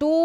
2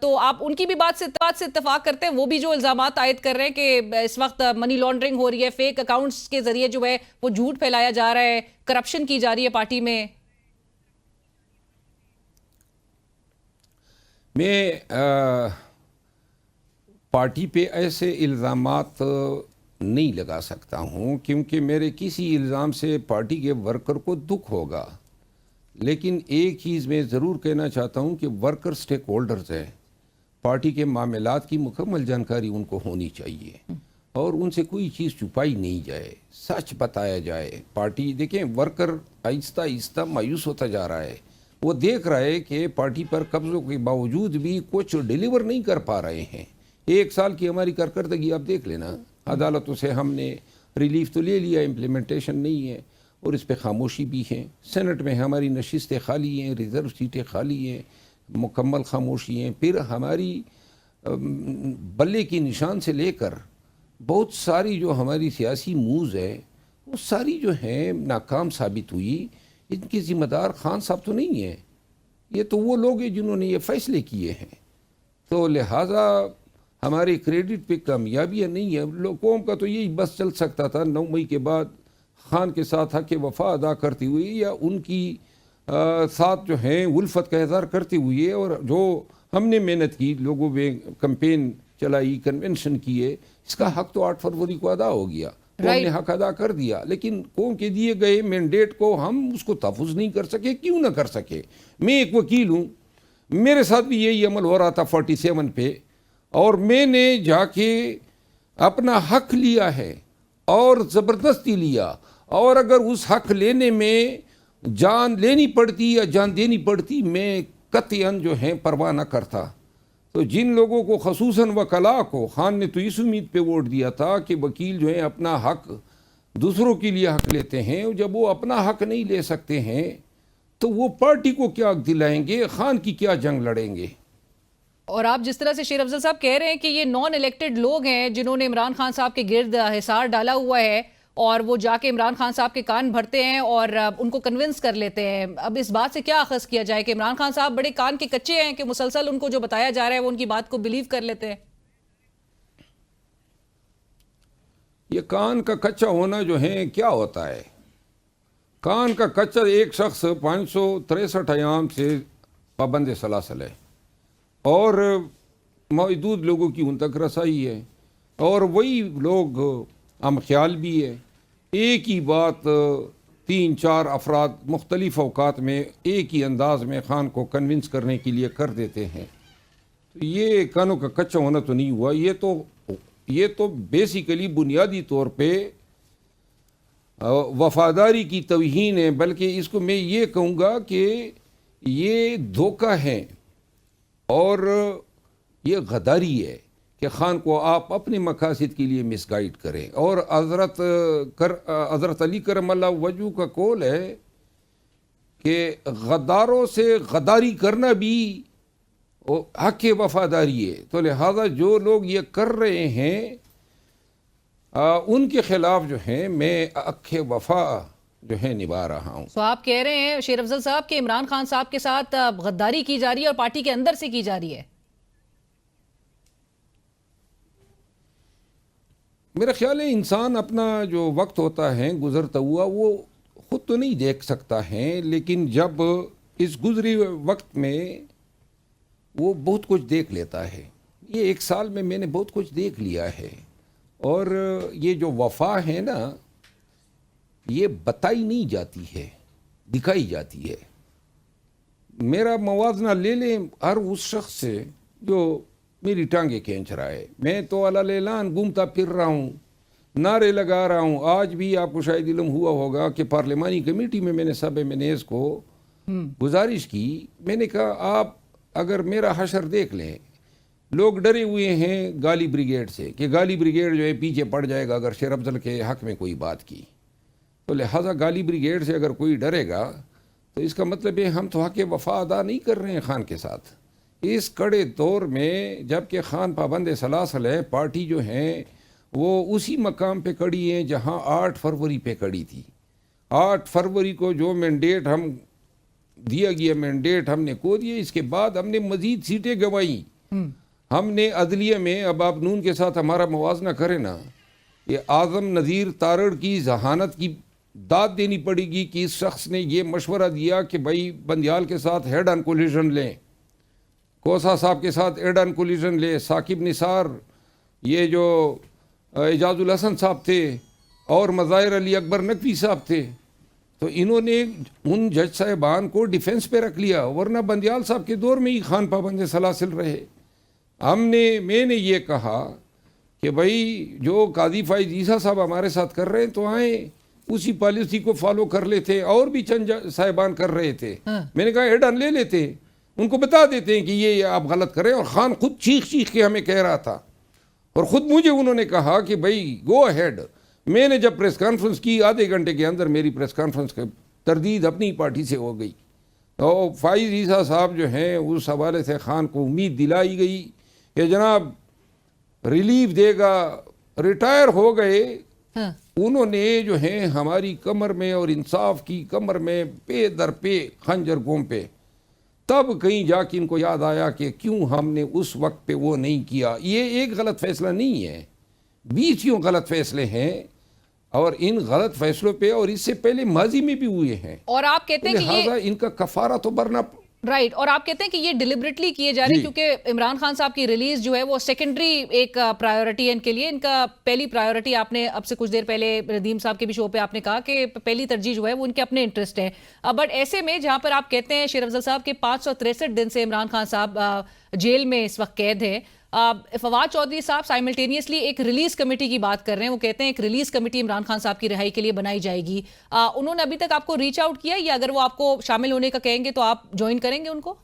تو آپ ان کی بھی بات سے اتفاق کرتے ہیں؟ وہ بھی جو الزامات عائد کر رہے ہیں کہ اس وقت منی لانڈرنگ ہو رہی ہے، فیک اکاؤنٹس کے ذریعے جو ہے وہ جھوٹ پھیلایا جا رہا ہے، کرپشن کی جا رہی ہے پارٹی میں. میں پارٹی پہ ایسے الزامات نہیں لگا سکتا ہوں، کیونکہ میرے کسی الزام سے پارٹی کے ورکر کو دکھ ہوگا. لیکن ایک چیز میں ضرور کہنا چاہتا ہوں کہ ورکر سٹیک ہولڈرز ہیں، پارٹی کے معاملات کی مکمل جانکاری ان کو ہونی چاہیے اور ان سے کوئی چیز چھپائی نہیں جائے، سچ بتایا جائے. پارٹی دیکھیں، ورکر آہستہ آہستہ مایوس ہوتا جا رہا ہے. وہ دیکھ رہا ہے کہ پارٹی پر قبضوں کے باوجود بھی کچھ ڈیلیور نہیں کر پا رہے ہیں. 1 سال کی ہماری کارکردگی آپ دیکھ لینا، عدالتوں سے ہم نے ریلیف تو لے لیا، امپلیمنٹیشن نہیں ہے اور اس پہ خاموشی بھی ہے. سینٹ میں ہماری نشستیں خالی ہیں، ریزرو سیٹیں خالی ہیں، مکمل خاموشی ہیں. پھر ہماری بلے کی نشان سے لے کر بہت ساری جو ہماری سیاسی مووز ہے وہ ساری جو ہیں ناکام ثابت ہوئی. ان کی ذمہ دار خان صاحب تو نہیں ہیں، یہ تو وہ لوگ ہیں جنہوں نے یہ فیصلے کیے ہیں. تو لہٰذا ہمارے کریڈٹ پہ کامیابیاں نہیں ہے. قوم کا تو یہی بس چل سکتا تھا 9 مئی کے بعد خان کے ساتھ حق وفا ادا کرتے ہوئے یا ان کی ساتھ جو ہیں الفت کا اظہار کرتے ہوئے، اور جو ہم نے محنت کی، لوگوں میں کمپین چلائی، کنونشن کیے، اس کا حق تو 8 فروری کو ادا ہو گیا. قوم نے حق ادا کر دیا، لیکن قوم کے دیے گئے مینڈیٹ کو ہم اس کو تحفظ نہیں کر سکے. کیوں نہ کر سکے؟ میں ایک وکیل ہوں، میرے ساتھ بھی یہی عمل ہو رہا تھا 47 پہ، اور میں نے جا کے اپنا حق لیا ہے اور زبردستی لیا. اور اگر اس حق لینے میں جان لینی پڑتی یا جان دینی پڑتی، میں قطعاً جو ہیں پرواہ نہ کرتا. تو جن لوگوں کو خصوصاً وکلاء کو خان نے تو اس امید پہ ووٹ دیا تھا کہ وکیل جو ہیں اپنا حق دوسروں کے لیے حق لیتے ہیں، جب وہ اپنا حق نہیں لے سکتے ہیں تو وہ پارٹی کو کیا حق دلائیں گے، خان کی کیا جنگ لڑیں گے. اور آپ جس طرح سے شیر افضل صاحب کہہ رہے ہیں کہ یہ نان الیکٹڈ لوگ ہیں جنہوں نے عمران خان صاحب کے گرد حصار ڈالا ہوا ہے، اور وہ جا کے عمران خان صاحب کے کان بھرتے ہیں اور ان کو کنونس کر لیتے ہیں. اب اس بات سے کیا اخذ کیا جائے کہ عمران خان صاحب بڑے کان کے کچے ہیں کہ مسلسل ان کو جو بتایا جا رہا ہے وہ ان کی بات کو بلیو کر لیتے ہیں؟ یہ کان کا کچا ہونا جو ہے کیا ہوتا ہے؟ کان کا کچا ایک شخص 563 ایام سے پابند سلاسل ہے اور محدود لوگوں کی ان تک رسائی ہے، اور وہی لوگ ہم خیال بھی ہے. ایک ہی بات 3-4 افراد مختلف اوقات میں ایک ہی انداز میں خان کو کنونس کرنے کے لیے کر دیتے ہیں. تو یہ کانوں کا کچا ہونا تو نہیں ہوا، یہ تو بیسیکلی بنیادی طور پہ وفاداری کی توہین ہے. بلکہ اس کو میں یہ کہوں گا کہ یہ دھوکہ ہے اور یہ غداری ہے کہ خان کو آپ اپنے مقاصد کے لیے مس گائیڈ کریں. اور حضرت علی کرم اللہ وجہ کا قول ہے کہ غداروں سے غداری کرنا بھی حق وفاداری ہے. تو لہذا جو لوگ یہ کر رہے ہیں ان کے خلاف جو ہیں میں حق وفا جو ہے نبھا رہا ہوں. تو آپ کہہ رہے ہیں شیر افضل صاحب کہ عمران خان صاحب کے ساتھ غداری کی جا رہی ہے اور پارٹی کے اندر سے کی جا رہی ہے؟ میرا خیال ہے انسان اپنا جو وقت ہوتا ہے گزرتا ہوا وہ خود تو نہیں دیکھ سکتا ہے، لیکن جب اس گزرے وقت میں وہ بہت کچھ دیکھ لیتا ہے. یہ 1 سال میں نے بہت کچھ دیکھ لیا ہے. اور یہ جو وفا ہے نا، یہ بتائی نہیں جاتی ہے، دکھائی جاتی ہے. میرا موازنہ لے لیں ہر اس شخص سے جو میری ٹانگیں کھینچ رہا ہے. میں تو علی اعلان گھومتا پھر رہا ہوں، نعرے لگا رہا ہوں. آج بھی آپ کو شاید علم ہوا ہوگا کہ پارلیمانی کمیٹی میں نے سب منیز کو گزارش کی. میں نے کہا آپ اگر میرا حشر دیکھ لیں، لوگ ڈرے ہوئے ہیں گالی بریگیڈ سے کہ گالی بریگیڈ جو ہے پیچھے پڑ جائے گا اگر شیر افضل کے حق میں کوئی بات کی. تو لہٰذا گالی بریگیڈ سے اگر کوئی ڈرے گا تو اس کا مطلب ہے ہم تو حق وفا ادا نہیں کر رہے ہیں خان کے ساتھ. اس کڑے دور میں جب کہ خان پابند سلاسل ہے، پارٹی جو ہیں وہ اسی مقام پہ کڑی ہیں جہاں 8 فروری پہ کڑی تھی. 8 فروری کو جو مینڈیٹ ہم دیا گیا مینڈیٹ ہم نے کو دیا. اس کے بعد ہم نے مزید سیٹیں گنوائیں. ہم نے عدلیہ میں, اب آپ نون کے ساتھ ہمارا موازنہ کریں نا, یہ اعظم نذیر تارڑ کی ذہانت کی داد دینی پڑے گی کہ اس شخص نے یہ مشورہ دیا کہ بھائی بندیال کے ساتھ ہیڈ آن کولیشن لیں, کوسا صاحب کے ساتھ ہیڈ آن کولیشن لیں, ثاقب نثار, یہ جو اعجاز الحسن صاحب تھے اور مظاہر علی اکبر نقوی صاحب تھے, تو انہوں نے ان جج صاحبان کو ڈیفنس پہ رکھ لیا, ورنہ بندیال صاحب کے دور میں ہی خان پابند سلاسل رہے. میں نے یہ کہا کہ بھائی جو قاضی فائز عیسیٰ صاحب ہمارے ساتھ کر رہے ہیں تو آئیں, اسی پالیسی کو فالو کر لیتے, اور بھی چند صاحبان کر رہے تھے. میں نے کہا ہیڈ آن لے لیتے, ان کو بتا دیتے ہیں کہ یہ آپ غلط کریں. اور خان خود چیخ کے ہمیں کہہ رہا تھا, اور خود مجھے انہوں نے کہا کہ بھائی گو ہیڈ. میں نے جب پریس کانفرنس کی, آدھے گھنٹے کے اندر میری پریس کانفرنس کی تردید اپنی پارٹی سے ہو گئی. تو فائز عیسیٰ صاحب جو ہیں اس حوالے سے خان کو امید دلائی گئی کہ جناب ریلیف دے گا, ریٹائر ہو گئے. انہوں نے جو ہیں ہماری کمر میں اور انصاف کی کمر میں پے در پے خنجر گھوم پہ. تب کہیں جا کے ان کو یاد آیا کہ کیوں ہم نے اس وقت پہ وہ نہیں کیا. یہ ایک غلط فیصلہ نہیں ہے, 20 غلط فیصلے ہیں, اور ان غلط فیصلوں پہ اور اس سے پہلے ماضی میں بھی ہوئے ہیں. اور آپ کہتے ہیں کہ لہٰذا ان کا کفارہ تو بھرنا رائٹ, اور آپ کہتے ہیں کہ یہ ڈیلیبریٹلی کیے جا رہے ہیں کیونکہ عمران خان صاحب کی ریلیز جو ہے وہ سیکنڈری ایک پرائیورٹی ہے ان کے لیے. ان کا پہلی پرائیورٹی, آپ نے اب سے کچھ دیر پہلے ردیم صاحب کے بھی شو پہ آپ نے کہا کہ پہلی ترجیح جو ہے وہ ان کے اپنے انٹرسٹ ہے. بٹ ایسے میں جہاں پر آپ کہتے ہیں شیر افضل صاحب کے 563 دن سے عمران خان صاحب جیل میں اس وقت قید ہیں, فواد چودھری صاحب سائملٹینیسلی ایک ریلیز کمیٹی کی بات کر رہے ہیں. وہ کہتے ہیں ایک ریلیز کمیٹی عمران خان صاحب کی رہائی کے لیے بنائی جائے گی. انہوں نے ابھی تک آپ کو ریچ آؤٹ کیا, یا اگر وہ آپ کو شامل ہونے کا کہیں گے تو آپ جوائن کریں گے ان کو؟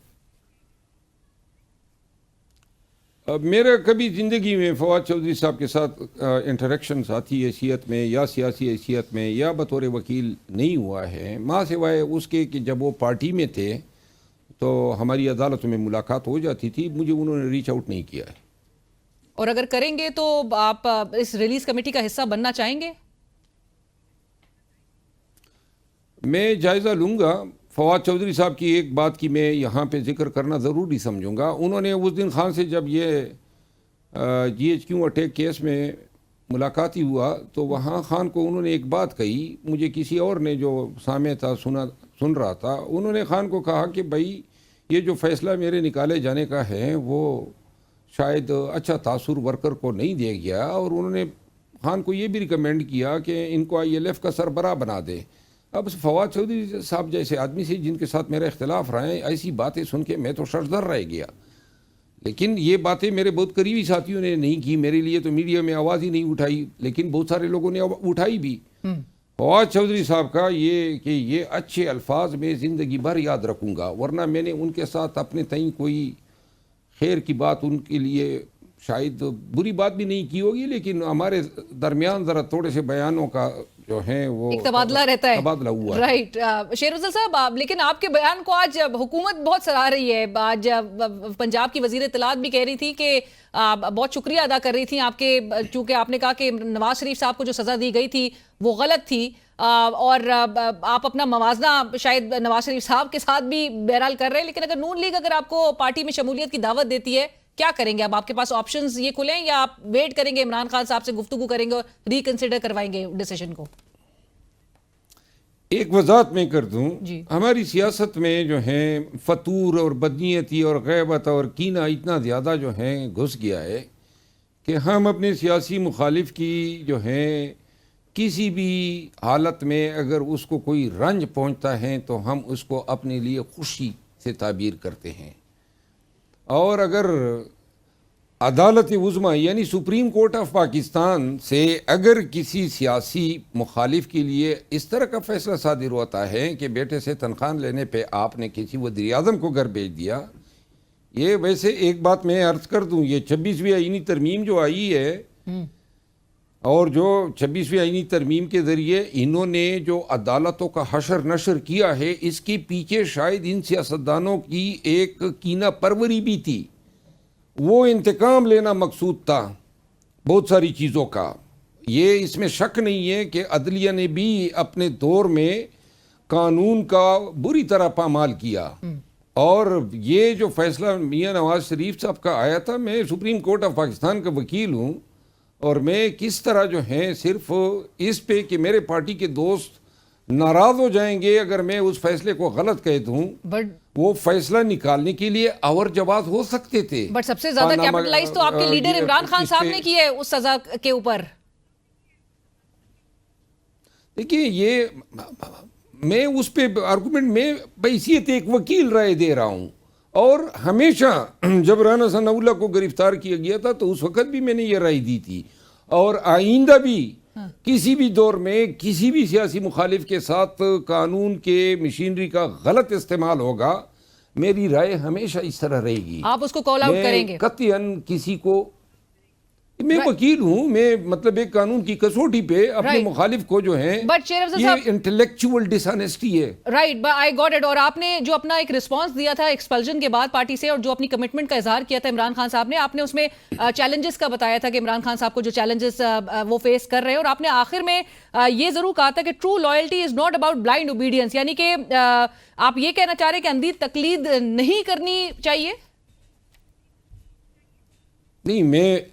میرا کبھی زندگی میں فواد چودھری صاحب کے ساتھ انٹریکشن ذاتی حیثیت میں یا سیاسی حیثیت میں یا بطور وکیل نہیں ہوا ہے, ماں سوائے اس کے کہ جب وہ پارٹی میں تھے تو ہماری عدالتوں میں ملاقات ہو جاتی تھی. مجھے انہوں نے ریچ آؤٹ نہیں کیا ہے. اور اگر کریں گے تو آپ اس ریلیز کمیٹی کا حصہ بننا چاہیں گے؟ میں جائزہ لوں گا. فواد چودھری صاحب کی ایک بات کی میں یہاں پہ ذکر کرنا ضروری سمجھوں گا. انہوں نے اس دن خان سے جب یہ GHQ اٹیک کیس میں ملاقاتی ہوا تو وہاں خان کو انہوں نے ایک بات کہی, مجھے کسی اور نے جو سامع تھا سن رہا تھا, انہوں نے خان کو کہا کہ بھائی یہ جو فیصلہ میرے نکالے جانے کا ہے وہ شاید اچھا تاثر ورکر کو نہیں دے گیا, اور انہوں نے خان کو یہ بھی ریکمینڈ کیا کہ ان کو ILF کا سربراہ بنا دے. اب فواد چودھری صاحب جیسے آدمی سے جن کے ساتھ میرا اختلاف رہے, ایسی باتیں سن کے میں تو شرزر رہ گیا. لیکن یہ باتیں میرے بہت قریبی ساتھیوں نے نہیں کی, میرے لیے تو میڈیا میں آواز ہی نہیں اٹھائی, لیکن بہت سارے لوگوں نے اٹھائی بھی. فواد چودھری صاحب کا یہ کہ یہ اچھے الفاظ میں زندگی بھر یاد رکھوں گا, ورنہ میں نے ان کے ساتھ اپنے تئیں کوئی خیر کی بات ان کے لیے شاید بری بات بھی نہیں کی ہوگی, لیکن ہمارے درمیان ذرا تھوڑے سے بیانوں کا جو ہے وہ ایک تبادلہ رہتا ہے, تبادلہ ہوا. رائٹ. شیر افضل صاحب, لیکن آپ کے بیان کو آج حکومت بہت سراہ رہی ہے. آج پنجاب کی وزیر اطلاعات بھی کہہ رہی تھی کہ بہت شکریہ ادا کر رہی تھیں آپ کے, چونکہ آپ نے کہا کہ نواز شریف صاحب کو جو سزا دی گئی تھی وہ غلط تھی, اور آپ اپنا موازنہ شاید نواز شریف صاحب کے ساتھ بھی بہرحال کر رہے ہیں. لیکن اگر نون لیگ اگر آپ کو پارٹی میں شمولیت کی دعوت دیتی ہے, کیا کریں گے؟ اب آپ کے پاس آپشنز یہ کھلیں, یا آپ ویٹ کریں گے, عمران خان صاحب سے گفتگو کریں گے اور ریکنسیڈر کروائیں گے ڈیسیشن کو؟ ایک وضاحت میں کر دوں, جی. ہماری سیاست میں جو ہیں فتور اور بدنیتی اور غیبت اور کینہ اتنا زیادہ جو ہیں گھس گیا ہے کہ ہم اپنے سیاسی مخالف کی جو ہیں کسی بھی حالت میں اگر اس کو کوئی رنج پہنچتا ہے تو ہم اس کو اپنے لیے خوشی سے تعبیر کرتے ہیں. اور اگر عدالت عظمیٰ یعنی سپریم کورٹ آف پاکستان سے اگر کسی سیاسی مخالف کے لیے اس طرح کا فیصلہ صادر ہوتا ہے کہ بیٹے سے تنخواہ لینے پہ آپ نے کسی وزیر اعظم کو گھر بھیج دیا, یہ ویسے ایک بات میں عرض کر دوں, یہ 26ویں آئینی ترمیم جو آئی ہے اور جو 26ویں آئینی ترمیم کے ذریعے انہوں نے جو عدالتوں کا حشر نشر کیا ہے, اس کے پیچھے شاید ان سیاستدانوں کی ایک کینہ پروری بھی تھی. وہ انتقام لینا مقصود تھا بہت ساری چیزوں کا. یہ اس میں شک نہیں ہے کہ عدلیہ نے بھی اپنے دور میں قانون کا بری طرح پامال کیا. اور یہ جو فیصلہ میاں نواز شریف صاحب کا آیا تھا، میں سپریم کورٹ آف پاکستان کا وکیل ہوں، اور میں کس طرح جو ہیں صرف اس پہ کہ میرے پارٹی کے دوست ناراض ہو جائیں گے اگر میں اس فیصلے کو غلط کہہ دوں، وہ فیصلہ نکالنے کے لیے اور جواز ہو سکتے تھے. بٹ سب سے زیادہ کیپٹلائز تو آپ کے لیڈر عمران خان صاحب نے کی ہے اس سزا کے اوپر. دیکھیے، یہ میں اس پہ آرگومنٹ میں بحیثیت ایک وکیل رائے دے رہا ہوں، اور ہمیشہ جب رانا ثناء اللہ کو گرفتار کیا گیا تھا تو اس وقت بھی میں نے یہ رائے دی تھی، اور آئندہ بھی کسی بھی دور میں کسی بھی سیاسی مخالف کے ساتھ قانون کے مشینری کا غلط استعمال ہوگا، میری رائے ہمیشہ اس طرح رہے گی. آپ اس کو کال آؤٹ کریں گے؟ قطعاً کسی کو، میں وکیل ہوں، میں مطلب ایک قانون کی کسوٹی پہ اپنے مخالف کو جو ہے، یہ انٹلیکچوئل ڈس آنیسٹی ہے. Right, I got it. اور آپ نے جو اپنا ایک رسپانس دیا تھا ایکسپلژن کے بعد پارٹی سے، اور جو اپنی کمٹمنٹ کا اظہار کیا تھا عمران خان صاحب نے، آپ نے اس میں چیلنجز کا بتایا تھا کہ عمران خان صاحب کو جو چیلنجز وہ فیس کر رہے ہیں، اور آپ نے آخر میں یہ ضرور کہا تھا کہ true loyalty is not about blind obedience, یعنی کہ آپ یہ کہنا چاہ رہے ہیں کہ اندھی تقلید نہیں کرنی چاہیے. نہیں،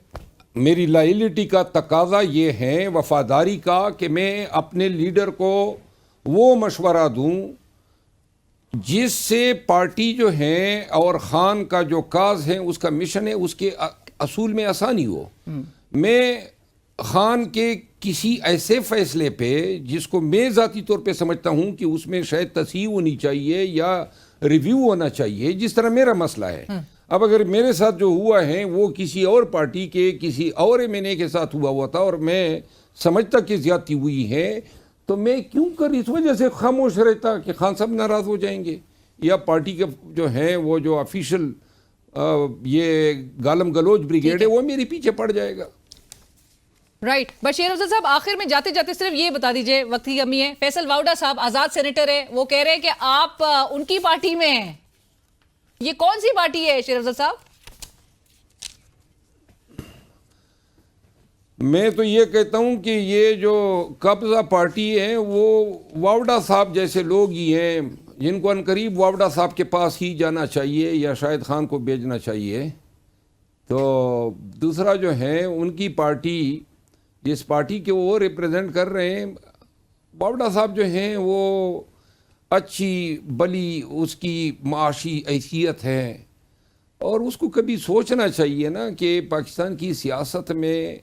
میری لائلٹی کا تقاضا یہ ہے، وفاداری کا، کہ میں اپنے لیڈر کو وہ مشورہ دوں جس سے پارٹی جو ہے اور خان کا جو کاز ہے، اس کا مشن ہے، اس کے اصول میں آسانی ہو. میں خان کے کسی ایسے فیصلے پہ جس کو میں ذاتی طور پہ سمجھتا ہوں کہ اس میں شاید تصحیح ہونی چاہیے یا ریویو ہونا چاہیے، جس طرح میرا مسئلہ ہے، اب اگر میرے ساتھ جو ہوا ہے وہ کسی اور پارٹی کے کسی اور ایم این اے کے ساتھ ہوا تھا اور میں سمجھتا کہ زیادتی ہوئی ہے، تو میں کیوں کر اس وجہ سے خاموش رہتا کہ خان صاحب ناراض ہو جائیں گے، یا پارٹی کے جو ہیں وہ جو آفیشل یہ گالم گلوچ بریگیڈ ہے وہ میرے پیچھے پڑ جائے گا. رائٹ. بشیر افضل صاحب، آخر میں جاتے جاتے صرف یہ بتا دیجئے، وقت کی کمی ہے، فیصل واؤڈا صاحب آزاد سینیٹر ہے، وہ کہہ رہے ہیں کہ آپ ان کی پارٹی میں ہیں، یہ کون سی پارٹی ہے شیر افضل صاحب؟ میں تو یہ کہتا ہوں کہ یہ جو قبضہ پارٹی ہے وہ واؤڈا صاحب جیسے لوگ ہی ہیں، جن کو عنقریب واؤڈا صاحب کے پاس ہی جانا چاہیے یا شاہد خان کو بھیجنا چاہیے. تو دوسرا جو ہے ان کی پارٹی، جس پارٹی کے وہ ریپریزنٹ کر رہے ہیں، واؤڈا صاحب جو ہیں وہ اچھی بلی اس کی معاشی حیثیت ہے، اور اس کو کبھی سوچنا چاہیے نا کہ پاکستان کی سیاست میں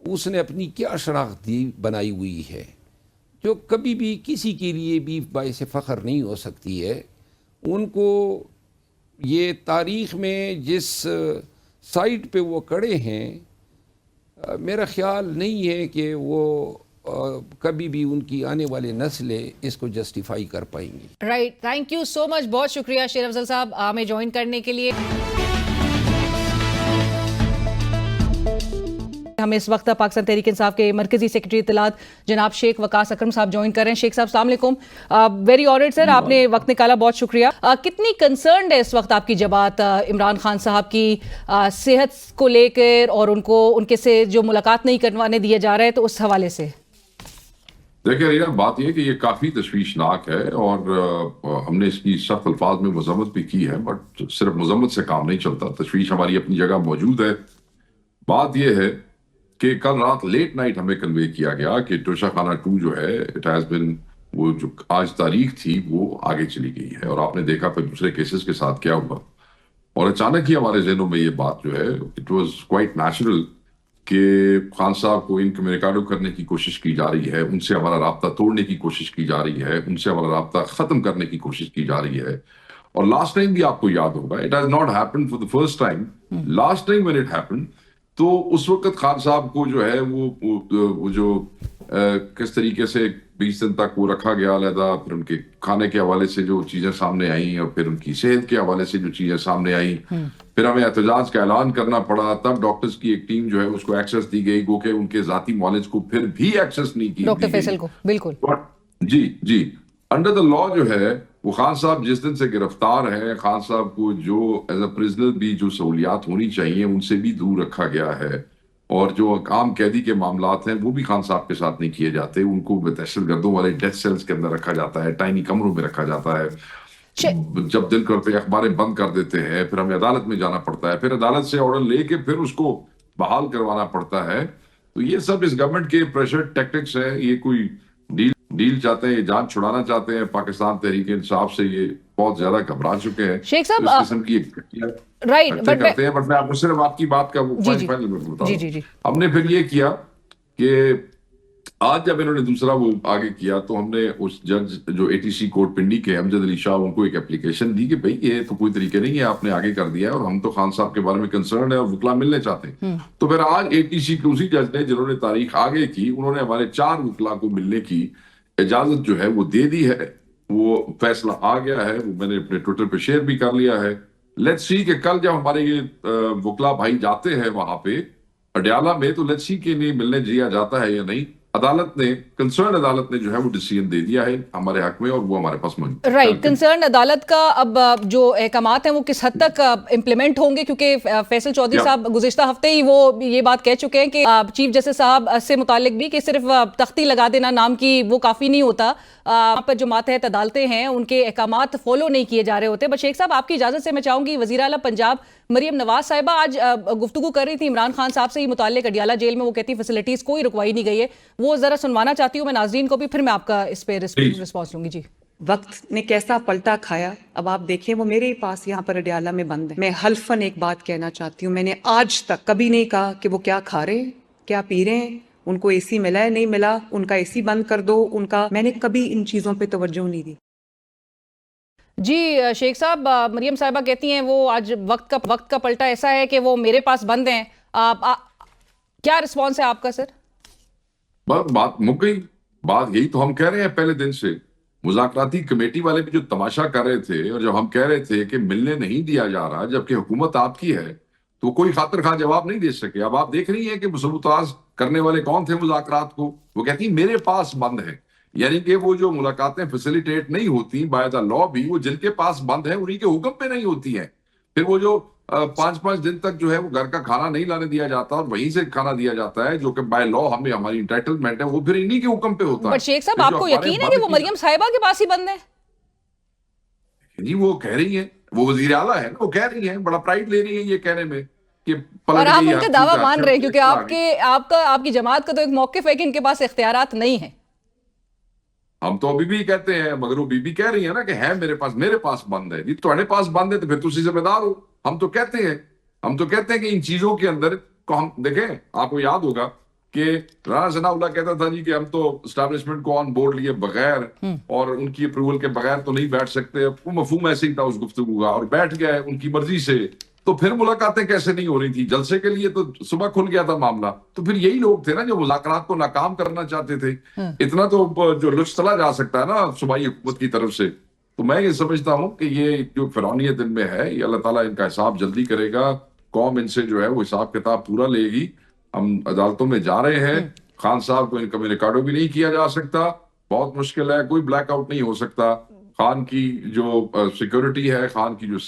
اس نے اپنی کیا شناخت بنائی ہوئی ہے جو کبھی بھی کسی کے لیے بھی باعث فخر نہیں ہو سکتی ہے. ان کو یہ تاریخ میں جس سائٹ پہ وہ کڑے ہیں، میرا خیال نہیں ہے کہ وہ کبھی بھی ان کی آنے والے نسلیں اس کو جسٹیفائی کر پائیں گی. رائٹ، تھینک یو سو مچ، بہت شکریہ شیر افضل صاحب ہمیں جوائن کرنے کے لیے. ہمیں اس وقت پاکستان تحریک انصاف کے مرکزی سیکرٹری اطلاعات جناب شیخ وقاص اکرم صاحب جوائن کر رہے ہیں. شیخ صاحب السلام علیکم. ویری آنرڈ سر، آپ نے وقت نکالا، بہت شکریہ. کتنی کنسرنڈ ہے اس وقت آپ کی جماعت عمران خان صاحب کی صحت کو لے کر، اور ان کے سے جو ملاقات نہیں کروانے دیا جا رہا ہے، تو اس حوالے سے؟ دیکھیں رینا، بات یہ ہے کہ یہ کافی تشویشناک ہے، اور ہم نے اس کی سخت الفاظ میں مذمت بھی کی ہے، بٹ صرف مذمت سے کام نہیں چلتا، تشویش ہماری اپنی جگہ موجود ہے. بات یہ ہے کہ کل رات لیٹ نائٹ ہمیں کنوے کیا گیا کہ توشہ خانہ 2 جو ہے اٹ ہیز بن، وہ جو آج تاریخ تھی وہ آگے چلی گئی ہے، اور آپ نے دیکھا پھر دوسرے کیسز کے ساتھ کیا ہوا، اور اچانک ہی ہمارے ذہنوں میں یہ بات جو ہے اٹ واز کوائٹ نیچرل کہ خان صاحب کو انکمیونیکاڈو کرنے کی کوشش کی جا رہی ہے، ان سے ہمارا رابطہ توڑنے کی کوشش کی جا رہی ہے، ان سے ہمارا رابطہ ختم کرنے کی کوشش کی جا رہی ہے. اور لاسٹ ٹائم بھی آپ کو یاد ہوگا، it has not happened for the first time, last time when it happened, تو اس وقت خان صاحب کو جو ہے وہ جو کس طریقے سے 20 دن تک وہ رکھا گیا علیحدہ، پھر ان کے کھانے کے حوالے سے جو چیزیں سامنے آئیں، اور پھر ان کی صحت کے حوالے سے جو چیزیں سامنے آئیں، پھر ہمیں احتجاج کا اعلان کرنا پڑا، تب ڈاکٹرز کی ایک ٹیم جو ہے اس کو ایکسس دی گئی، گو کہ ان کے ذاتی معالج کو پھر بھی ایکسس نہیں کی، ڈاکٹر فیصل کو بالکل جی انڈر دا لا جو ہے وہ خان صاحب جس دن سے گرفتار ہیں، خان صاحب کو جو ایز اے پرزنر بھی جو سہولیات ہونی چاہیے ان سے بھی دور رکھا گیا ہے. اور جو عام قیدی کے معاملات ہیں وہ بھی خان صاحب کے ساتھ نہیں کیے جاتے. ان کو دہشت گردوں والے ڈیتھ سیلز کے اندر رکھا جاتا ہے, ٹائنی کمروں میں رکھا جاتا ہے. جب دل کرتے اخباریں بند کر دیتے ہیں, پھر ہمیں عدالت میں جانا پڑتا ہے, پھر عدالت سے آرڈر لے کے پھر اس کو بحال کروانا پڑتا ہے. تو یہ سب اس گورنمنٹ کے پریشر ٹیکٹکس ہیں. یہ کوئی ڈیل چاہتے ہیں, یہ جان چھڑانا چاہتے ہیں. پاکستان تحریک انصاف سے یہ بہت زیادہ گھبرا چکے ہیں شیخ صاحب. اس قسم کی کرتے ہیں. بٹ میں آپ کو صرف آپ کی بات کا فائنل بتا رہا ہوں. ہم نے پھر یہ کیا کہ آج جب انہوں نے دوسرا وہ آگے کیا تو ہم نے اس جج جو A T C court Pindi کے امجد علی شاہ, ان کو ایک اپلیکیشن دی کہ بھئی یہ تو کوئی طریقے نہیں ہے, آپ نے آگے کر دیا ہے اور ہم تو خان صاحب کے بارے میں کنسرن ہے اور وکلا ملنے چاہتے ہیں. تو پھر آج اے ٹی سی کے اسی جج نے جنہوں نے تاریخ آگے کی, انہوں نے ہمارے 4 وکلا کو ملنے کی اجازت جو ہے وہ دے دی ہے. وہ فیصلہ آ گیا ہے, وہ میں نے اپنے ٹویٹر پہ شیئر بھی کر لیا ہے. لیٹس سی کہ کل جب ہمارے یہ وکلا بھائی جاتے ہیں وہاں پہ اڈیالہ میں, تو لیٹس سی کہ انہیں ملنے دیا جاتا ہے یا نہیں. عدالت نے, کنسرن عدالت نے جو ہے وہ ڈیسیژن دے دیا ہے ہمارے حق میں اور وہ ہمارے پاس موجود ہے. رائٹ, کنسرن عدالت کا اب جو احکامات ہیں وہ کس حد تک امپلیمنٹ ہوں گے, کیونکہ فیصل چودھری صاحب گزشتہ ہفتے ہی وہ یہ بات کہہ چکے ہیں کہ چیف جسٹس صاحب سے متعلق بھی کہ صرف تختی لگا دینا نام کی وہ کافی نہیں ہوتا, وہاں پر جو ماتحت عدالتیں ہیں ان کے احکامات فالو نہیں کیے جا رہے ہوتے. بٹ شیخ صاحب آپ کی اجازت سے میں چاہوں گی, وزیر اعلیٰ پنجاب مریم نواز صاحبہ آج گفتگو کر رہی تھی عمران خان صاحب سے متعلق اڈیالہ جیل میں. وہ کہتی فیسلٹیز کوئی رکوائی نہیں گئی ہے. وہ ذرا سنوانا چاہتی ہوں میں ناظرین کو بھی, پھر میں آپ کا اس پہ رسپانس لوں گی. جی, وقت نے کیسا پلٹا کھایا. اب آپ دیکھیں وہ میرے پاس یہاں پر اڈیالہ میں بند ہے. میں حلفاً ایک بات کہنا چاہتی ہوں, میں نے آج تک کبھی نہیں کہا کہ وہ کیا کھا رہے ہیں, کیا پی رہے ہیں, ان کو اے سی ملا ہے نہیں ملا, ان کا اے سی بند کر دو, ان کا, میں نے کبھی ان چیزوں پہ توجہ نہیں دی. جی شیخ صاحب, مریم صاحبہ کہتی ہیں وہ آج وقت کا پلٹا ایسا ہے کہ وہ میرے پاس بند ہیں. کیا رسپانس ہے آپ کا سر؟ بات مک گئی. بات یہی تو ہم کہہ رہے ہیں پہلے دن سے. مذاکراتی کمیٹی والے بھی جو تماشا کر رہے تھے اور جب ہم کہہ رہے تھے کہ ملنے نہیں دیا جا رہا جبکہ حکومت آپ کی ہے, تو کوئی خاطر خواہ جواب نہیں دے سکے. اب آپ دیکھ رہی ہیں کہ مسلطاز کرنے والے کون تھے مذاکرات کو. وہ کہتی ہیں میرے پاس بند ہے, یعنی کہ وہ جو ملاقاتیں فیسیلیٹیٹ نہیں ہوتی بائی دا لا بھی, وہ جن کے پاس بند ہیں انہی کے حکم پہ نہیں ہوتی ہیں. پھر وہ جو 5 دن تک جو ہے وہ گھر کا کھانا نہیں لانے دیا جاتا اور وہیں سے کھانا دیا جاتا ہے جو کہ بائی لا ہمیں ہماری انٹائٹلمنٹ ہے, وہ پھر انہی کے حکم پہ ہوتا ہے. بٹ شیخ صاحب آپ کو یقین ہے کہ وہ مریم صاحبہ کے پاس ہی بند ہے؟ جی وہ کہہ رہی ہیں, وہ وزیر اعلیٰ ہے, وہ کہہ رہی ہیں, بڑا پرائڈ لے رہی ہیں یہ کہنے میں کہ اور آپ ان کا دعویٰ مان رہے ہیں کیونکہ آپ کی جماعت کا تو ایک موقف ہے کہ ان کے پاس اختیارات نہیں ہیں. ہم تو ابھی بھی کہتے ہیں, مگر وہ بی کہہ رہی ہے نا کہ ہے میرے پاس بند ہے. جی تمہارے پاس بند ہے تو پھر تسی ذمہ دار ہو. ہم تو کہتے ہیں کہ ان چیزوں کے اندر کو ہم دیکھیں, آپ کو یاد ہوگا کہ رانا ثناء اللہ کہتا تھا جی کہ ہم تو اسٹیبلشمنٹ کو آن بورڈ لیے بغیر اور ان کی اپروول کے بغیر تو نہیں بیٹھ سکتے. وہ مفہوم ایسے ہی تھا اس گفتگو کا, اور بیٹھ گئے ان کی مرضی سے. تو پھر ملاقاتیں کیسے نہیں ہو رہی تھی؟ جلسے کے لیے تو صبح کھل گیا تھا معاملہ. تو پھر یہی لوگ تھے نا جو مذاکرات کو ناکام کرنا چاہتے تھے. اتنا تو جو لطف چلا جا سکتا ہے نا صوبائی حکومت کی طرف سے. تو میں یہ سمجھتا ہوں کہ یہ جو فرعونیت ان میں ہے, یہ اللہ تعالیٰ ان کا حساب جلدی کرے گا. قوم ان سے جو ہے وہ حساب کتاب پورا لے گی. ہم عدالتوں میں جا رہے ہیں. خان صاحب کو انکمینیکاڈو بھی نہیں کیا جا سکتا, بہت مشکل ہے. کوئی بلیک آؤٹ نہیں ہو سکتا. خان کی جو سیکورٹی ہے, خان کی جو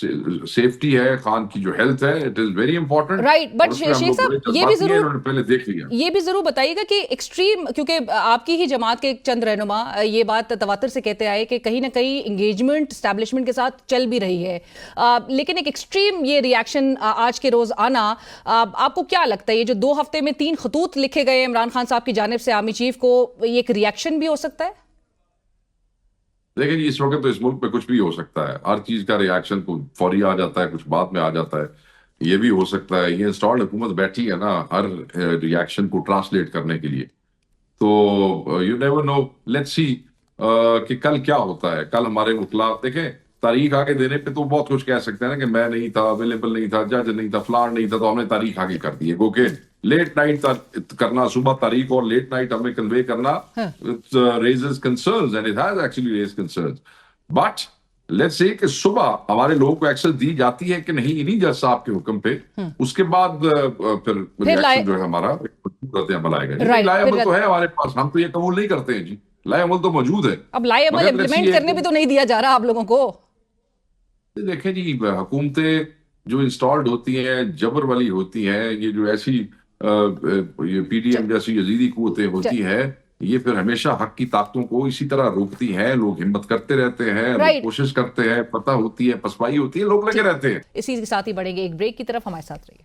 سیفٹی ہے, خان کی جو ہیلتھ ہے, it is very important. Right, but شیخ صاحب یہ بھی ضرور بتائیے گا کہ ایکسٹریم, کیونکہ آپ کی ہی جماعت کے چند رہنما یہ بات تواتر سے کہتے آئے کہ کہیں نہ کہیں انگیجمنٹ اسٹیبلشمنٹ کے ساتھ چل بھی رہی ہے, لیکن ایک ایکسٹریم یہ ریاکشن آج کے روز آنا, آپ کو کیا لگتا ہے یہ جو 2 ہفتے میں 3 خطوط لکھے گئے عمران خان صاحب کی جانب سے آرمی چیف کو, یہ ایک ریاکشن بھی ہو سکتا ہے؟ لیکن اس وقت تو اس ملک پہ کچھ بھی ہو سکتا ہے. ہر چیز کا ریاکشن کو فوری آ جاتا ہے, کچھ بعد میں آ جاتا ہے. یہ بھی ہو سکتا ہے. یہ انسٹالڈ حکومت بیٹھی ہے نا ہر ریاکشن کو ٹرانسلیٹ کرنے کے لیے. تو you never know, let's see کہ کل کیا ہوتا ہے. کل ہمارے وکلا دیکھیں تاریخ آگے دینے پہ تو بہت کچھ کہہ سکتے ہیں نا کہ میں نہیں تھا, اویلیبل نہیں تھا, جج نہیں تھا, فلان نہیں تھا, تو ہم نے تاریخ آگے کر دی ہے. کیونکہ لیٹ نائٹ کرنا, صبح تاریخ اور لیٹ نائٹ ہمیں کنوے کرنا raises concerns and it has actually raised concerns. But let's say کہ صبح ہمارے لوگوں کو ایکسس دی جاتی ہے کہ نہیں انہی جج صاحب کے حکم پہ, اس کے بعد پھر ریاکشن جو ہے ہمارا رد عمل آئے گا. لائے عمل تو ہے ہمارے پاس, ہم تو یہ قبول نہیں کرتے ہیں جی. لائے عمل تو موجود ہے. اب لائے عمل امپلیمنٹ کرنے بھی تو نہیں دیا جا رہا آپ لوگوں کو. دیکھیں جی, حکومتیں جو انسٹالڈ ہوتی ہیں جبر والی ہوتی ہیں, یہ جو ایسی یہ پی ٹی ایم جیسی یزیدی قوتیں ہوتی ہیں، یہ پھر ہمیشہ حق کی طاقتوں کو اسی طرح روکتی ہیں. لوگ ہمت کرتے رہتے ہیں، لوگ کوشش کرتے ہیں، پتہ ہوتی ہے، پسپائی ہوتی ہے، لوگ لگے رہتے ہیں. اسی کے ساتھ ہی بڑھیں گے ایک بریک کی طرف، ہمارے ساتھ رہیے.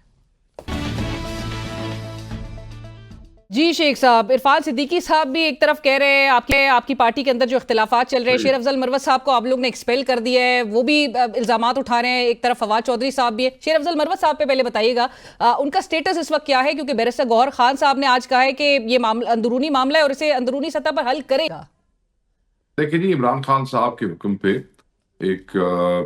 جی شیخ صاحب، عرفان صدیقی صاحب بھی ایک طرف کہہ رہے ہیں آپ کی پارٹی کے اندر جو اختلافات چل رہے ہیں، شیر افضل مروت صاحب کو آپ لوگ نے ایکسپیل کر دیا ہے، وہ بھی الزامات اٹھا رہے ہیں. ایک طرف فواد چودھری صاحب بھی ہے. شیر افضل مروت صاحب پہ پہلے بتائیے گا ان کا سٹیٹس اس وقت کیا ہے، کیونکہ بیرسٹر گوہر خان صاحب نے آج کہا ہے کہ یہ اندرونی معاملہ ہے اور اسے اندرونی سطح پر حل کرے گا. دیکھیں جی، عمران خان صاحب کے حکم پہ ایک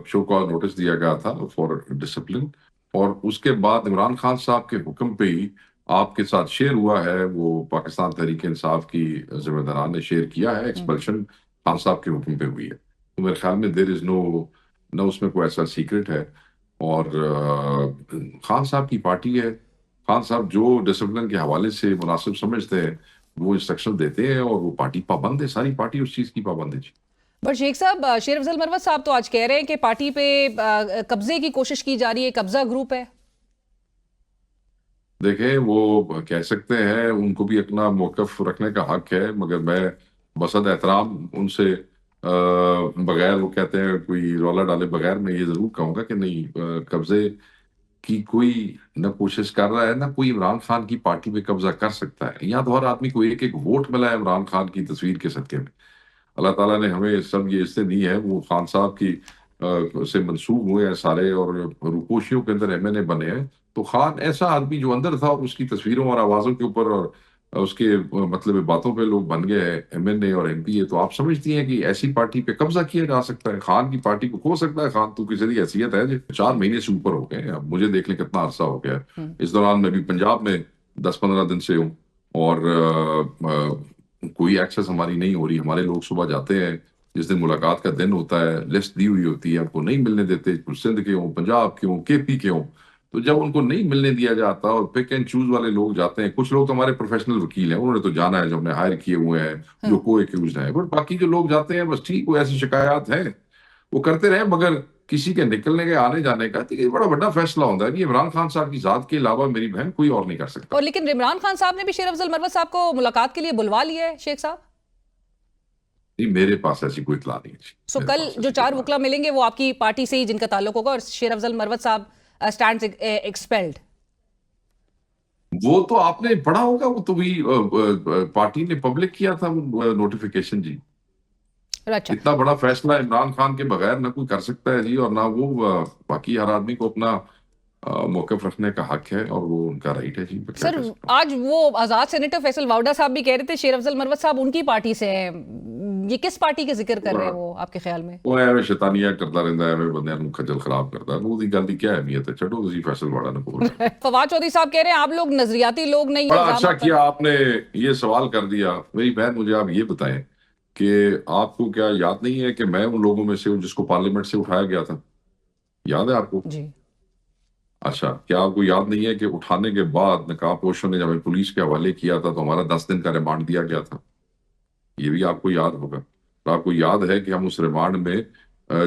شو کاز نوٹس دیا گیا تھا فار ڈسپلن، اور اس کے بعد عمران خان صاحب کے حکم پہ ہی آپ کے ساتھ شیئر ہوا ہے، وہ پاکستان تحریک انصاف کی ذمہ داران نے شیئر کیا ہے. ایکسپلشن خان صاحب کے حکم پہ ہوئی ہے. تو میرے خیال میں دیر از نہ اس میں کوئی ایسا سیکرٹ ہے. اور خان صاحب کی پارٹی ہے، خان صاحب جو ڈسپلن کے حوالے سے مناسب سمجھتے ہیں وہ انسٹرکشن دیتے ہیں، اور وہ پارٹی پابند ہے، ساری پارٹی اس چیز کی پابند ہے. پر شیخ صاحب، شیر افضل مروت صاحب تو آج کہہ رہے ہیں کہ پارٹی پہ قبضے کی کوشش کی جا رہی ہے، قبضہ گروپ ہے. دیکھیں، وہ کہہ سکتے ہیں، ان کو بھی اپنا موقف رکھنے کا حق ہے، مگر میں بصد احترام ان سے بغیر، وہ کہتے ہیں کوئی رولا ڈالے بغیر، میں یہ ضرور کہوں گا کہ نہیں، قبضے کی کوئی نہ کوشش کر رہا ہے، نہ کوئی عمران خان کی پارٹی پہ قبضہ کر سکتا ہے. یہاں تو ہر آدمی کو ایک ایک ووٹ ملا ہے عمران خان کی تصویر کے صدقے میں. اللہ تعالیٰ نے ہمیں سب یہ عزتیں دی ہیں، وہ خان صاحب کی سے منسوب ہوئے ہیں سارے، اور روپوشیوں کے اندر ایم این اے بنے ہیں. تو خان ایسا آدمی جو اندر تھا، اس کی تصویروں اور آوازوں کے اوپر اور اس کے مطلب باتوں پہ لوگ بن گئے ہیں ایم این اے اور ایم پی اے. تو آپ سمجھتی ہیں کہ ایسی پارٹی پہ قبضہ کیا جا سکتا ہے؟ خان کی پارٹی کو کھو سکتا ہے خان؟ تو کسی کی حیثیت ہے جو 4 مہینے سے اوپر ہو گئے. اب مجھے دیکھ لیں کتنا عرصہ ہو گیا. اس دوران میں بھی پنجاب میں 10-15 دن سے ہوں، اور کوئی ایکسس ہماری نہیں ہو رہی. ہمارے لوگ صبح جاتے ہیں، جس دن ملاقات کا دن ہوتا ہے لسٹ دی ہوئی ہوتی ہے، ہم کو نہیں ملنے دیتے، سندھ کے ہوں، پنجاب کے ہوں، کے پی کے ہوں. تو جب ان کو نہیں ملنے دیا جاتا اور پک اینڈ چوز والے لوگ جاتے ہیں، کچھ لوگ تو ہمارے پروفیشنل وکیل ہیں، انہوں نے تو جانا ہے، جو ہم نے ہائر کیے ہوئے ہیں، جو کو ایکیوزڈ ہیں. بٹ باقی جو لوگ جاتے ہیں، بس ٹھیک، وہ ایسی شکایات ہیں وہ کرتے رہے، مگر کسی کے نکلنے کے آنے جانے کا یہ بڑا بڑا فیصلہ ہوتا ہے کہ عمران خان صاحب کی ذات کے علاوہ میری بہن کوئی اور نہیں کر سکتا. اور لیکن عمران خان صاحب نے بھی شیر افضل مروت صاحب کو ملاقات کے لیے بلوا لیا ہے شیخ صاحب. نہیں، میرے پاس ایسی کوئی اطلاع نہیں ہے. سو کل جو 4 وکلا ملیں گے وہ آپ کی پارٹی سے ہی جن کا تعلق ہوگا، اور شیر افضل مروت صاحب اسٹینڈ ایکسپیلڈ. وہ تو آپ نے پڑھا ہوگا، وہ تو بھی پارٹی نے پبلک کیا تھا نوٹیفیکیشن. جی، اتنا بڑا فیصلہ عمران خان کے بغیر نہ کوئی کر سکتا ہے جی، اور نہ وہ، باقی ہر آدمی کو اپنا موقف رکھنے کا حق ہے، اور وہ ان کا رائٹ ہے. جی سر، آج وہ آزاد سینیٹر فیصل واوڈا صاحب بھی کہہ رہے تھے شیر افضل مروت صاحب ان کی پارٹی سے ہیں. یہ کس پارٹی کے ذکر کر رہے ہیں وہ آپ کے خیال میں؟ وہ ایویں شیطانیاں کرتا رہتا ہے، ایویں بندیاں نوں کھجل خراب کرتا ہے. وہ دی گل دی کیا اہمیت ہے؟ چھڈو اسی فیصل واڑا نے بول رہا. فواد چودھری صاحب کہہ رہے ہیں آپ لوگ نظریاتی لوگ نہیں. بڑا اچھا کیا آپ نے یہ سوال کر دیا. میری بہن، مجھے آپ یہ بتائیں کہ آپ کو کیا یاد نہیں ہے کہ میں ان لوگوں میں سے ہوں جس کو پارلیمنٹ سے اٹھایا گیا تھا؟ یاد ہے آپ کو؟ جی. اچھا، کیا آپ کو یاد نہیں ہے کہ اٹھانے کے بعد نقاب پوشوں نے جب ہمیں پولیس کے حوالے کیا تھا تو ہمارا 10 دن کا ریمانڈ دیا گیا تھا؟ یہ بھی آپ کو یاد ہوگا. آپ کو یاد ہے کہ ہم اس ریمانڈ میں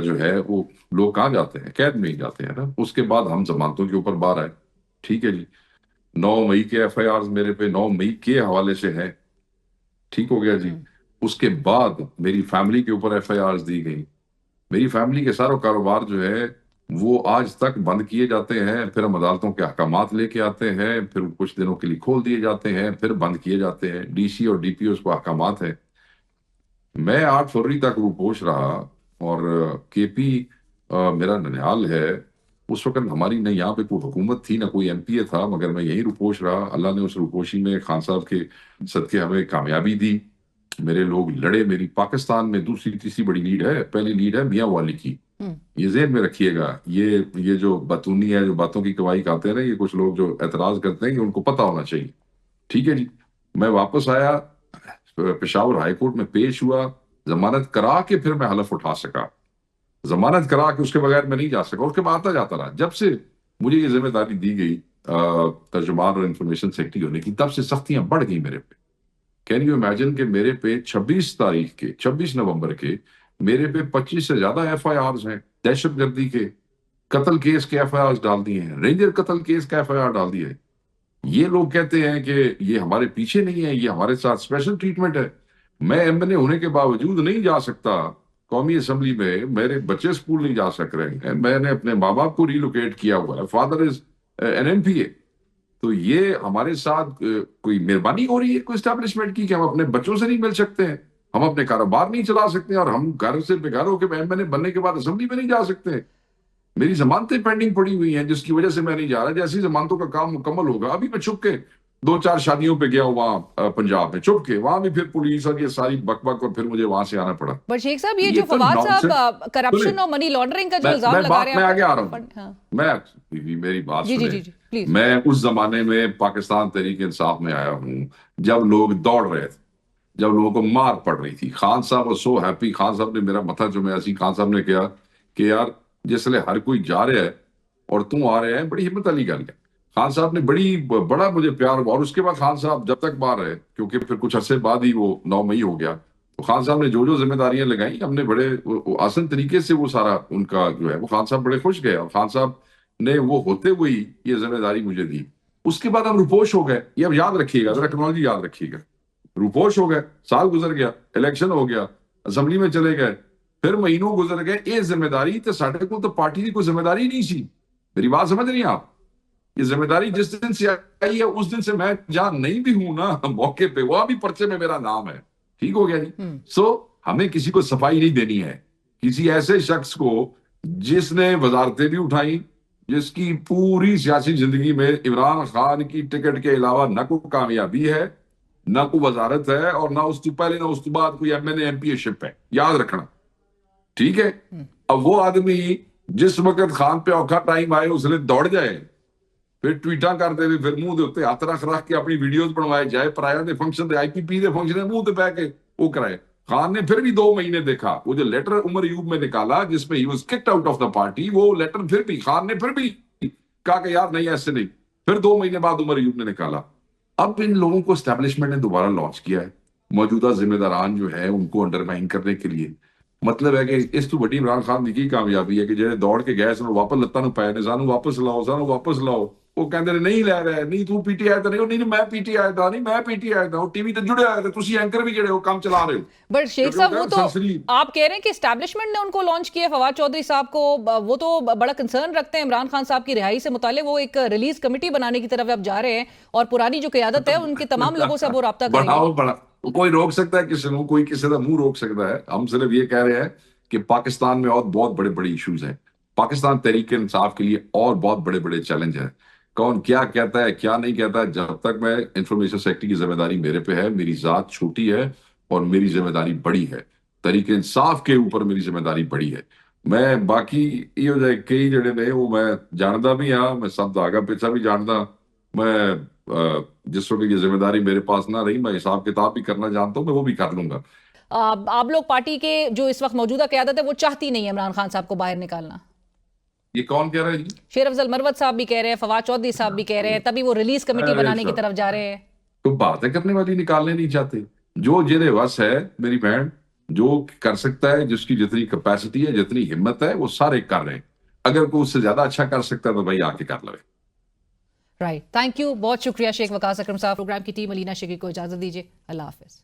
جو ہے وہ لوگ کہاں جاتے ہیں؟ قید میں ہی جاتے ہیں نا. اس کے بعد ہم ضمانتوں کے اوپر باہر آئے. ٹھیک ہے جی. 9 مئی کے ایف آئی آرز میرے پہ 9 مئی کے حوالے سے ہیں. ٹھیک ہو گیا جی. اس کے بعد میری فیملی کے اوپر ایف آئی آرز دی گئی. میری فیملی کے سارے کاروبار جو ہے وہ آج تک بند کیے جاتے ہیں. پھر ہم عدالتوں کے احکامات لے کے آتے ہیں، پھر کچھ دنوں کے لیے کھول دیے جاتے ہیں، پھر بند کیے جاتے ہیں. ڈی سی اور ڈی پی اوز کو احکامات ہیں. میں 8 فروری تک روپوش رہا، اور کے پی میرا ننیال ہے. اس وقت ہماری نہ یہاں پہ کوئی حکومت تھی، نہ کوئی ایم پی اے تھا، مگر میں یہی روپوش رہا. اللہ نے اس روپوشی میں خان صاحب کے صدقے ہمیں کامیابی دی. میرے لوگ لڑے. میری پاکستان میں دوسری تیسری بڑی لیڈ ہے. پہلی لیڈ ہے میاں والی کی. یہ ذہن میں رکھیے گا. یہ جو بتونی ہے، جو باتوں کی گواہی کہتے ہیں نا، یہ کچھ لوگ جو اعتراض کرتے ہیں کہ ان کو پتہ ہونا چاہیے. ٹھیک ہے جی. میں واپس آیا، پشاور ہائی کورٹ میں پیش ہوا، ضمانت کرا کے پھر میں حلف اٹھا سکا. ضمانت کرا کے اس کے بغیر میں نہیں جا سکا. اس کے بعد آتا جاتا رہا. جب سے مجھے یہ ذمہ داری دی گئی ترجمان اور انفارمیشن سیکرٹری ہونے کی، تب سے سختیاں بڑھ گئی میرے پہ. کین یو امیجن کہ میرے پہ 26 نومبر کے میرے پہ 25 سے زیادہ ایف آئی آرز ہیں. دہشت گردی کے، قتل کیس کے ایف آئی آرز ڈال دیے ہیں، رینجر قتل کیس کا ایف آئی آر ڈال دیا ہے. یہ لوگ کہتے ہیں کہ یہ ہمارے پیچھے نہیں ہے, یہ ہمارے ساتھ اسپیشل ٹریٹمنٹ ہے. میں ایم ہونے کے باوجود نہیں جا سکتا قومی اسمبلی میں, میرے بچے اسکول نہیں جا سک رہے ہیں, میں نے اپنے ماں باپ کو ریلوکیٹ کیا ہوا ہے, فادر از این MPA. تو یہ ہمارے ساتھ کوئی مہربانی ہو رہی ہے کوئی اسٹیبلشمنٹ کی کہ ہم اپنے بچوں سے نہیں مل سکتے ہیں, ہم اپنے کاروبار نہیں چلا سکتے ہیں, اور ہم گھر سے بے گھر ہو کے ایم بننے کے بعد اسمبلی میں نہیں جا سکتے. میری ضمانتیں پینڈنگ پڑی ہوئی ہیں جس کی وجہ سے میں نہیں جا رہا. جیسی ضمانتوں کا کام مکمل ہوگا, ابھی میں چھپ کے 2-4 شادیوں پہ گیا ہوں وہاں پنجاب میں, چھپ کے, وہاں بھی پھر پولیس اور یہ ساری بک بک, اور پھر مجھے وہاں سے آنا پڑا. پر شیخ صاحب یہ جو فواد صاحب کرپشن اور منی لانڈرنگ کا جو الزام لگا رہے ہیں, میں آگے آ رہا ہوں, میں میری بات سنیں. میں اس زمانے میں پاکستان تحریک انصاف میں آیا ہوں جب لوگ دوڑ رہے تھے, جب لوگوں کو مار پڑ رہی تھی. خان صاحب سو ہیپی, خان صاحب نے میرا متھا جو میں ایسی, خان صاحب نے کہا کہ یار جس لئے ہر کوئی جا رہا ہے اور تم آ رہے ہیں, بڑی ہمت والی گل ہے. خان صاحب نے بڑا مجھے پیار ہوا, اور اس کے بعد خان صاحب جب تک باہر رہے, کیونکہ پھر کچھ عرصے بعد ہی وہ 9 مئی ہو گیا, تو خان صاحب نے جو ذمہ داریاں لگائیں ہم نے بڑے آسان طریقے سے وہ سارا ان کا جو ہے, وہ خان صاحب بڑے خوش گئے, اور خان صاحب نے وہ ہوتے ہوئے یہ ذمہ داری مجھے دی. اس کے بعد ہم روپوش ہو گئے. یہ اب یاد رکھیے گا, ٹیکنالوجی یاد رکھیے گا, روپوش ہو گئے, سال گزر گیا, الیکشن ہو گیا, اسمبلی میں چلے گئے, پھر مہینوں گزر گئے. یہ ذمہ داری تو ساڈے کو تو پارٹی کی کوئی ذمہ داری نہیں سی. میری بات سمجھ رہی ہیں آپ؟ یہ ذمہ داری جس دن سے آئی ہے اس دن سے میں جہاں نہیں بھی ہوں نا موقع پہ, وہاں بھی پرچے میں میرا نام ہے. ٹھیک ہو گیا جی. سو ہمیں کسی کو صفائی نہیں دینی ہے, کسی ایسے شخص کو جس نے وزارتیں بھی اٹھائیں, جس کی پوری سیاسی زندگی میں عمران خان کی ٹکٹ کے علاوہ نہ کوئی کامیابی ہے, نہ کوئی وزارت ہے, اور نہ اس سے پہلے نہ اس کے بعد کوئی MPA شپ ہے. یاد رکھنا, ٹھیک ہے. اب وہ آدمی جس وقت خان پہ اوکھا ٹائم آئے اس لیے دوڑ جائے, پھر ٹویٹاں کرتے ہوئے, پھر منہ دے ہاتھ رکھ کے اپنی ویڈیوز بنوائے جائے, پرایا دے فنکشن دے IPP دے فنکشن منہ تے بہ کے وہ کرائے. خان نے پھر بھی 2 مہینے دیکھا, وہ جو لیٹر عمر ایوب میں نکالا جس میں he was kicked out of the party, وہ لیٹر پھر بھی خان نے پھر بھی کہا کہ یار نہیں ایسے نہیں. پھر 2 مہینے بعد عمر ایوب نے نکالا. اب ان لوگوں کو اسٹیبلشمنٹ نے دوبارہ لانچ کیا ہے, موجودہ ذمہ داران جو ہے ان کو انڈرمائن کرنے کے لیے. مطلب ہے کہ اس تو بڑی عمران خان کی کامیابی ہے کہ جہاں دوڑ کے گئے سانو واپس لتاں نو پائے نے, سانو واپس لاؤ. وہ کہندے نے نہیں لے رہا, نہیں تو PTI تے نہیں میں PTI دا نہیں, میں PTI دا. ٹی وی تے جڑے آئے تے تسی اینکر بھی جڑے ہو کام چلا رہے ہو. بٹ شیخ صاحب وہ تو آپ کہہ رہے ہیں کہ اسٹیبلشمنٹ نے ان کو لانچ کیا, فواد چودھری صاحب کو, وہ تو بڑا کنسرن رکھتے ہیں عمران خان صاحب کی رہائی سے متعلق. وہ ایک ریلیز کمیٹی بنانے کی طرف اب جا رہے ہیں, اور پرانی جو قیادت ہے ان کے تمام لوگوں سے وہ رابطہ کریں گے. کوئی روک سکتا ہے کسی کو, کوئی کسی کا منہ روک سکتا ہے. ہم صرف یہ کہہ رہے ہیں کہ پاکستان میں اور بہت بڑے بڑے ایشوز ہیں. پاکستان تحریک انصاف کے لیے اور بہت بڑے بڑے چیلنج ہیں. کون کیا کہتا ہے کیا نہیں کہتا ہے, جب تک میں انفارمیشن سیکٹری کی ذمہ داری میرے پہ ہے, میری ذات چھوٹی ہے اور میری ذمہ داری بڑی ہے. تحریک انصاف کے اوپر میری ذمہ داری بڑی ہے. میں باقی یہ ہو جائے کئی جڑے نے وہ میں جانتا بھی ہاں, میں سب آگا پیچھا بھی جانتا. میں جس وقت یہ ذمہ داری میرے پاس نہ رہی, میں حساب کتاب بھی کرنا جانتا ہوں, میں وہ بھی کر لوں گا. آپ لوگ پارٹی کے جو اس وقت موجودہ قیادت ہے وہ چاہتی نہیں ہے عمران خان صاحب کو باہر نکالنا. یہ کون کہہ رہا ہے جی؟ شیر افضل مروت صاحب بھی کہہ رہے ہیں, فواد چودھری صاحب بھی کہہ رہے ہیں, تبھی وہ ریلیز کمیٹی بنانے کی طرف جا رہے ہیں. تو باتیں کرنے والی نکالنے نہیں چاہتے. جو جنہیں وس ہے میری بہن, جو کر سکتا ہے, جس کی جتنی کیپیسٹی ہے, جتنی ہمت ہے, وہ سارے کر رہے ہیں. اگر کوئی اس سے زیادہ اچھا کر سکتا ہے تو بھائی آ کے کر لے. رائٹ, تھینک یو, بہت شکریہ شیخ وقاص اکرم صاحب. پروگرام کی ٹیم علینا شگری کو اجازت دیجیے. اللہ حافظ.